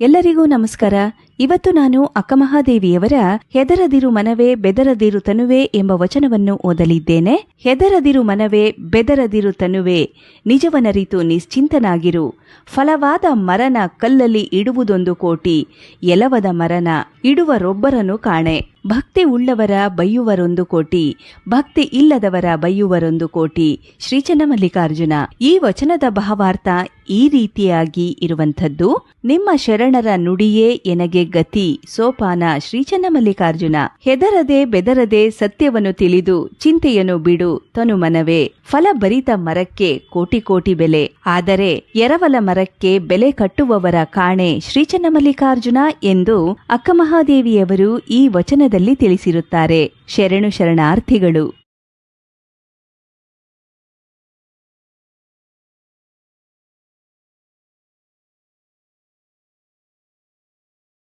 ಎಲ್ಲರಿಗೂ ನಮಸ್ಕಾರ. ಇವತ್ತು ನಾನು ಅಕ್ಕಮಹಾದೇವಿಯವರ ಹೆದರದಿರು ಮನವೇ ಬೆದರದಿರು ತನುವೆ ಎಂಬ ವಚನವನ್ನು ಓದಲಿದ್ದೇನೆ. ಹೆದರದಿರು ಮನವೇ ಬೆದರದಿರು ತನುವೆ, ನಿಜವನರಿತು ನಿಶ್ಚಿಂತನಾಗಿರು. ಫಲವಾದ ಮರನ ಕಲ್ಲಲ್ಲಿ ಇಡುವುದೊಂದು ಕೋಟಿ, ಎಲವದ ಮರನ ಇಡುವರೊಬ್ಬರನ್ನು ಕಾಣೆ. ಭಕ್ತಿ ಉಳ್ಳವರ ಬೈಯುವರೊಂದು ಕೋಟಿ, ಭಕ್ತಿ ಇಲ್ಲದವರ ಬೈಯುವರೊಂದು ಕೋಟಿ. ಶ್ರೀ ಚನ್ನಮಲ್ಲಿಕಾರ್ಜುನ. ಈ ವಚನದ ಭಾವಾರ್ಥ ಈ ರೀತಿಯಾಗಿ ಇರುವಂಥದ್ದು: ನಿಮ್ಮ ಶರಣರ ನುಡಿಯೇ ಎನಗೆ ಗತಿ, ಸೋಪಾನ ಶ್ರೀ ಚನ್ನಮಲ್ಲಿಕಾರ್ಜುನ. ಹೆದರದೆ ಬೆದರದೆ ಸತ್ಯವನ್ನು ತಿಳಿದು ಚಿಂತೆಯನ್ನು ಬಿಡು ತನು ಮನವೇ. ಫಲಭರಿತ ಮರಕ್ಕೆ ಕೋಟಿ ಕೋಟಿ ಬೆಲೆ, ಆದರೆ ಎರವಲ ಮರಕ್ಕೆ ಬೆಲೆ ಕಟ್ಟುವವರ ಕಾಣೆ ಶ್ರೀ ಚನ್ನಮಲ್ಲಿಕಾರ್ಜುನ ಎಂದು ಅಕ್ಕಮಹಾದೇವಿಯವರು ಈ ವಚನದಲ್ಲಿ ತಿಳಿಸಿರುತ್ತಾರೆ. ಶರಣು ಶರಣಾರ್ಥಿಗಳು.